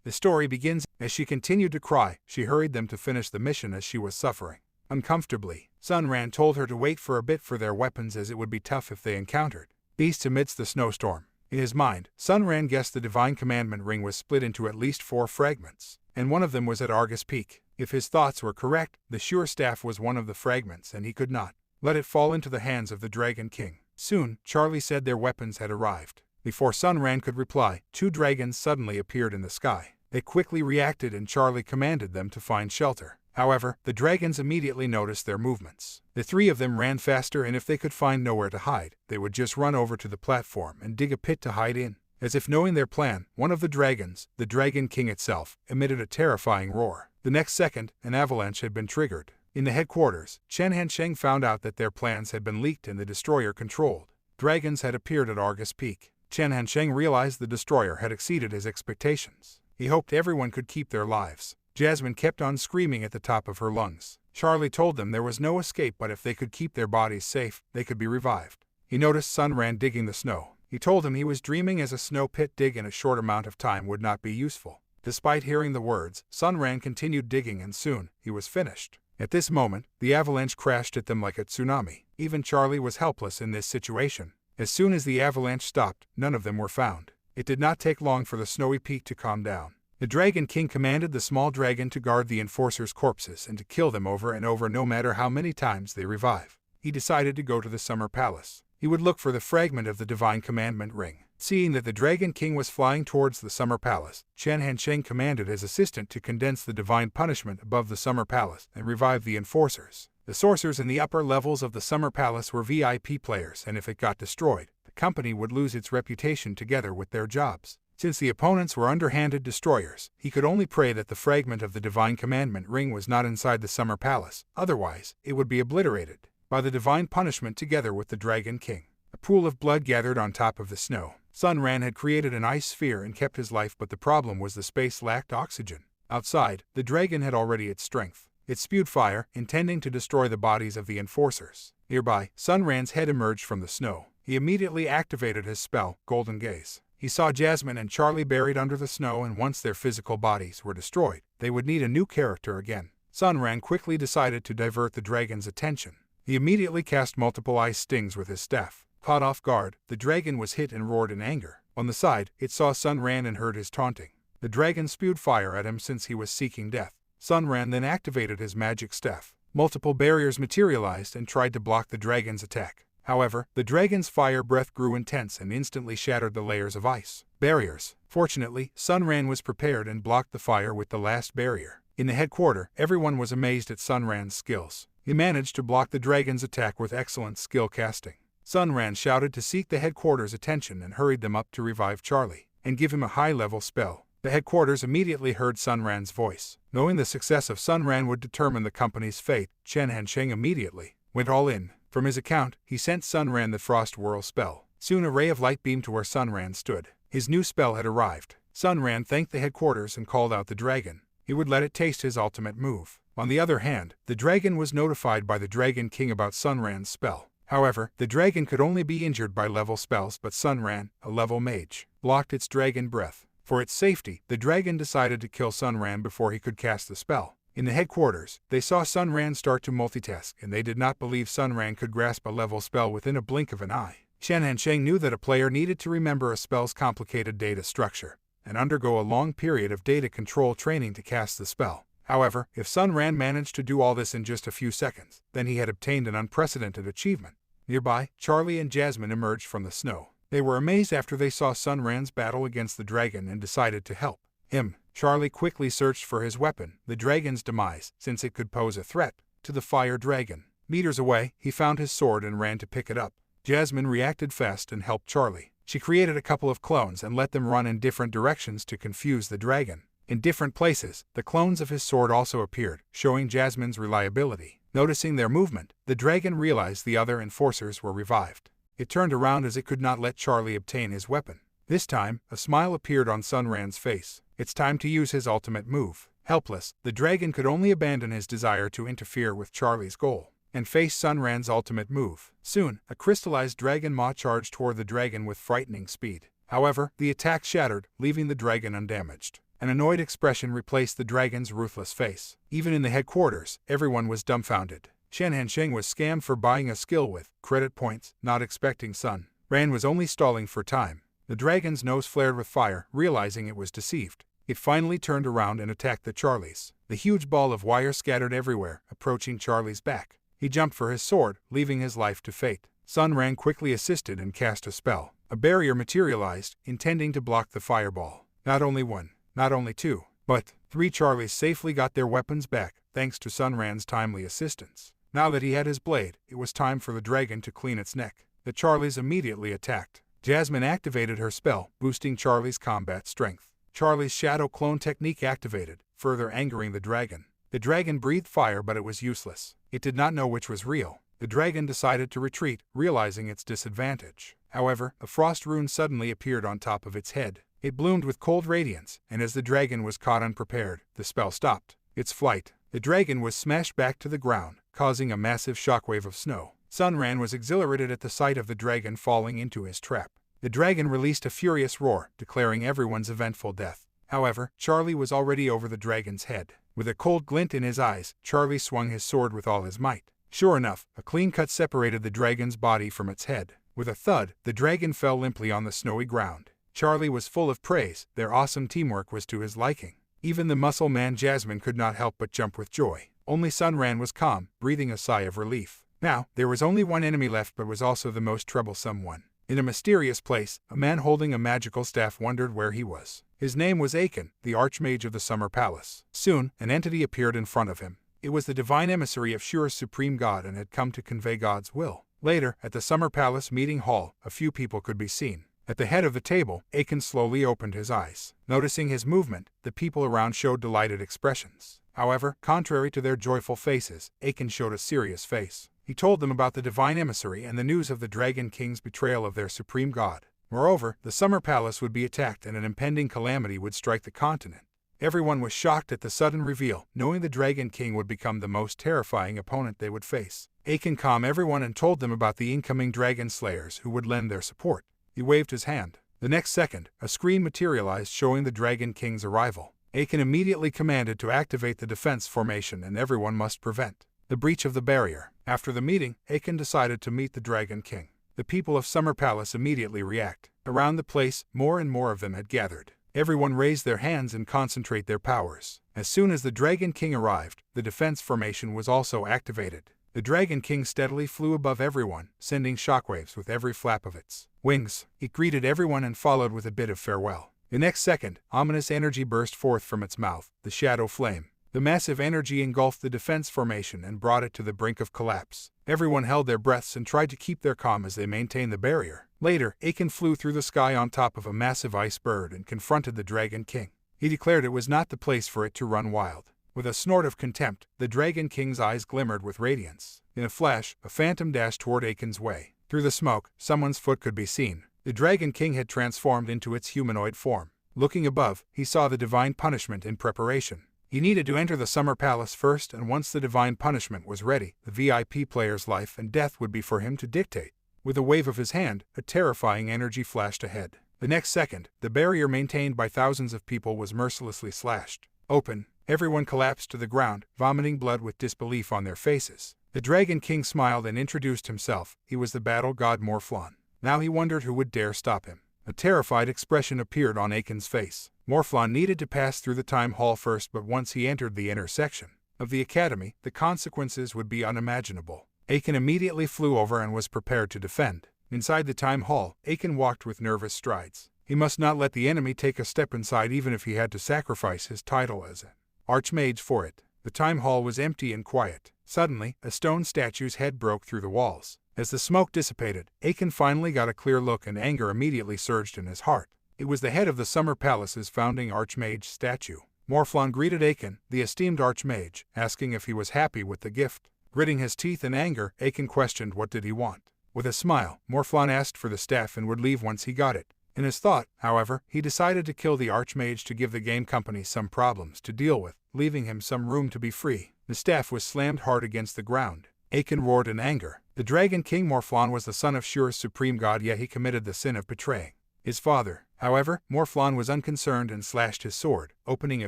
The story begins. As she continued to cry, she hurried them to finish the mission as she was suffering uncomfortably. Sunran told her to wait for a bit for their weapons as it would be tough if they encountered beasts amidst the snowstorm. In his mind, Sunran guessed the Divine Commandment Ring was split into at least 4 fragments, and one of them was at Argus Peak. If his thoughts were correct, the Sure Staff was one of the fragments and he could not let it fall into the hands of the Dragon King. Soon, Charlie said their weapons had arrived. Before Sunran could reply, 2 dragons suddenly appeared in the sky. They quickly reacted and Charlie commanded them to find shelter. However, the dragons immediately noticed their movements. The 3 of them ran faster, and if they could find nowhere to hide, they would just run over to the platform and dig a pit to hide in. As if knowing their plan, one of the dragons, the Dragon King itself, emitted a terrifying roar. The next second, an avalanche had been triggered. In the headquarters, Chen Hansheng found out that their plans had been leaked and the destroyer controlled dragons had appeared at Argus Peak. Chen Hansheng realized the destroyer had exceeded his expectations. He hoped everyone could keep their lives. Jasmine kept on screaming at the top of her lungs. Charlie told them there was no escape, but if they could keep their bodies safe, they could be revived. He noticed Sunran digging the snow. He told him he was dreaming, as a snow pit dig in a short amount of time would not be useful. Despite hearing the words, Sunran continued digging and soon, he was finished. At this moment, the avalanche crashed at them like a tsunami. Even Charlie was helpless in this situation. As soon as the avalanche stopped, none of them were found. It did not take long for the snowy peak to calm down. The Dragon King commanded the small dragon to guard the enforcers' corpses and to kill them over and over no matter how many times they revive. He decided to go to the Summer Palace. He would look for the fragment of the Divine Commandment Ring. Seeing that the Dragon King was flying towards the Summer Palace, Chen Hansheng commanded his assistant to condense the divine punishment above the Summer Palace and revive the enforcers. The sorcerers in the upper levels of the Summer Palace were VIP players, and if it got destroyed, the company would lose its reputation together with their jobs. Since the opponents were underhanded destroyers, he could only pray that the fragment of the Divine Commandment Ring was not inside the Summer Palace, otherwise, it would be obliterated by the divine punishment together with the Dragon King. A pool of blood gathered on top of the snow. Sunran had created an ice sphere and kept his life, but the problem was the space lacked oxygen. Outside, the dragon had already its strength. It spewed fire, intending to destroy the bodies of the enforcers. Nearby, Sunran's head emerged from the snow. He immediately activated his spell, Golden Gaze. He saw Jasmine and Charlie buried under the snow, and once their physical bodies were destroyed, they would need a new character again. Sunran quickly decided to divert the dragon's attention. He immediately cast multiple ice stings with his staff. Caught off guard, the dragon was hit and roared in anger. On the side, it saw Sunran and heard his taunting. The dragon spewed fire at him since he was seeking death. Sunran then activated his magic staff. Multiple barriers materialized and tried to block the dragon's attack. However, the dragon's fire breath grew intense and instantly shattered the layers of ice barriers. Fortunately, Sunran was prepared and blocked the fire with the last barrier. In the headquarters, everyone was amazed at Sunran's skills. He managed to block the dragon's attack with excellent skill casting. Sunran shouted to seek the headquarters' attention and hurried them up to revive Charlie and give him a high-level spell. The headquarters immediately heard Sunran's voice. Knowing the success of Sunran would determine the company's fate, Chen Hansheng immediately went all in. From his account, he sent Sunran the Frost Whirl spell. Soon a ray of light beamed to where Sunran stood. His new spell had arrived. Sunran thanked the headquarters and called out the dragon. He would let it taste his ultimate move. On the other hand, the dragon was notified by the Dragon King about Sunran's spell. However, the dragon could only be injured by level spells, but Sunran, a level mage, blocked its dragon breath. For its safety, the dragon decided to kill Sunran before he could cast the spell. In the headquarters, they saw Sunran start to multitask, and they did not believe Sunran could grasp a level spell within a blink of an eye. Chen Hansheng knew that a player needed to remember a spell's complicated data structure and undergo a long period of data control training to cast the spell. However, if Sunran managed to do all this in just a few seconds, then he had obtained an unprecedented achievement. Nearby, Charlie and Jasmine emerged from the snow. They were amazed after they saw Sunran's battle against the dragon and decided to help him. Charlie quickly searched for his weapon, the dragon's demise, since it could pose a threat to the fire dragon. Meters away, he found his sword and ran to pick it up. Jasmine reacted fast and helped Charlie. She created a couple of clones and let them run in different directions to confuse the dragon. In different places, the clones of his sword also appeared, showing Jasmine's reliability. Noticing their movement, the dragon realized the other enforcers were revived. It turned around as it could not let Charlie obtain his weapon. This time, a smile appeared on Sunran's face. It's time to use his ultimate move. Helpless, the dragon could only abandon his desire to interfere with Charlie's goal and face Sunran's ultimate move. Soon, a crystallized dragon maw charged toward the dragon with frightening speed. However, the attack shattered, leaving the dragon undamaged. An annoyed expression replaced the dragon's ruthless face. Even in the headquarters, everyone was dumbfounded. Shen Hansheng was scammed for buying a skill with credit points, not expecting Sun Ran was only stalling for time. The dragon's nose flared with fire, realizing it was deceived. It finally turned around and attacked the Charlies. The huge ball of wire scattered everywhere, approaching Charlie's back. He jumped for his sword, leaving his life to fate. Sun Ran quickly assisted and cast a spell. A barrier materialized, intending to block the fireball. Not only one, not only two, but 3 Charlies safely got their weapons back, thanks to Sun Ran's timely assistance. Now that he had his blade, it was time for the dragon to clean its neck. The Charlies immediately attacked. Jasmine activated her spell, boosting Charlie's combat strength. Charlie's shadow clone technique activated, further angering the dragon. The dragon breathed fire, but it was useless. It did not know which was real. The dragon decided to retreat, realizing its disadvantage. However, a frost rune suddenly appeared on top of its head. It bloomed with cold radiance, and as the dragon was caught unprepared, the spell stopped its flight. The dragon was smashed back to the ground, causing a massive shockwave of snow. Sun Ran was exhilarated at the sight of the dragon falling into his trap. The dragon released a furious roar, declaring everyone's eventful death. However, Charlie was already over the dragon's head. With a cold glint in his eyes, Charlie swung his sword with all his might. Sure enough, a clean cut separated the dragon's body from its head. With a thud, the dragon fell limply on the snowy ground. Charlie was full of praise. Their awesome teamwork was to his liking. Even the muscle man Jasmine could not help but jump with joy. Only Sun Ran was calm, breathing a sigh of relief. Now, there was only one enemy left, but was also the most troublesome one. In a mysterious place, a man holding a magical staff wondered where he was. His name was Aiken, the Archmage of the Summer Palace. Soon, an entity appeared in front of him. It was the divine emissary of Shura's supreme god and had come to convey God's will. Later, at the Summer Palace meeting hall, a few people could be seen. At the head of the table, Aiken slowly opened his eyes. Noticing his movement, the people around showed delighted expressions. However, contrary to their joyful faces, Aiken showed a serious face. He told them about the divine emissary and the news of the Dragon King's betrayal of their supreme god. Moreover, the Summer Palace would be attacked and an impending calamity would strike the continent. Everyone was shocked at the sudden reveal, knowing the Dragon King would become the most terrifying opponent they would face. Aiken calmed everyone and told them about the incoming dragon slayers who would lend their support. He waved his hand. The next second, a screen materialized showing the Dragon King's arrival. Aiken immediately commanded to activate the defense formation, and everyone must prevent the breach of the barrier. After the meeting, Aiken decided to meet the Dragon King. The people of Summer Palace immediately react. Around the place, more and more of them had gathered. Everyone raised their hands and concentrate their powers. As soon as the Dragon King arrived, the defense formation was also activated. The Dragon King steadily flew above everyone, sending shockwaves with every flap of its wings. It greeted everyone and followed with a bit of farewell. The next second, ominous energy burst forth from its mouth, the shadow flame. The massive energy engulfed the defense formation and brought it to the brink of collapse. Everyone held their breaths and tried to keep their calm as they maintained the barrier. Later, Aiken flew through the sky on top of a massive ice bird and confronted the Dragon King. He declared it was not the place for it to run wild. With a snort of contempt, the Dragon King's eyes glimmered with radiance. In a flash, a phantom dashed toward Aiken's way. Through the smoke, someone's foot could be seen. The Dragon King had transformed into its humanoid form. Looking above, he saw the divine punishment in preparation. He needed to enter the Summer Palace first, and once the divine punishment was ready, the VIP player's life and death would be for him to dictate. With a wave of his hand, a terrifying energy flashed ahead. The next second, the barrier maintained by thousands of people was mercilessly slashed open. Everyone collapsed to the ground, vomiting blood with disbelief on their faces. The Dragon King smiled and introduced himself. He was the battle god Morflon. Now he wondered who would dare stop him. A terrified expression appeared on Aiken's face. Morflon needed to pass through the time hall first, but once he entered the inner section of the academy, the consequences would be unimaginable. Aiken immediately flew over and was prepared to defend. Inside the time hall, Aiken walked with nervous strides. He must not let the enemy take a step inside, even if he had to sacrifice his title as an Archmage for it. The time hall was empty and quiet. Suddenly, a stone statue's head broke through the walls. As the smoke dissipated, Aiken finally got a clear look, and anger immediately surged in his heart. It was the head of the Summer Palace's founding Archmage statue. Morflon greeted Aiken, the esteemed Archmage, asking if he was happy with the gift. Gritting his teeth in anger, Aiken questioned what did he want. With a smile, Morflon asked for the staff and would leave once he got it. In his thought, however, he decided to kill the Archmage to give the game company some problems to deal with, leaving him some room to be free. The staff was slammed hard against the ground. Aiken roared in anger. The Dragon King Morflon was the son of Shura's supreme god, yet he committed the sin of betraying his father. However, Morflon was unconcerned and slashed his sword, opening a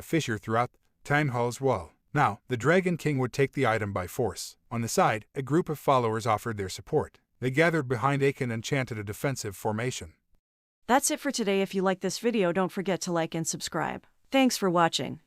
fissure throughout Time Hall's wall. Now, the Dragon King would take the item by force. On the side, a group of followers offered their support. They gathered behind Aiken and chanted a defensive formation. That's it for today. If you like this video, don't forget to like and subscribe. Thanks for watching.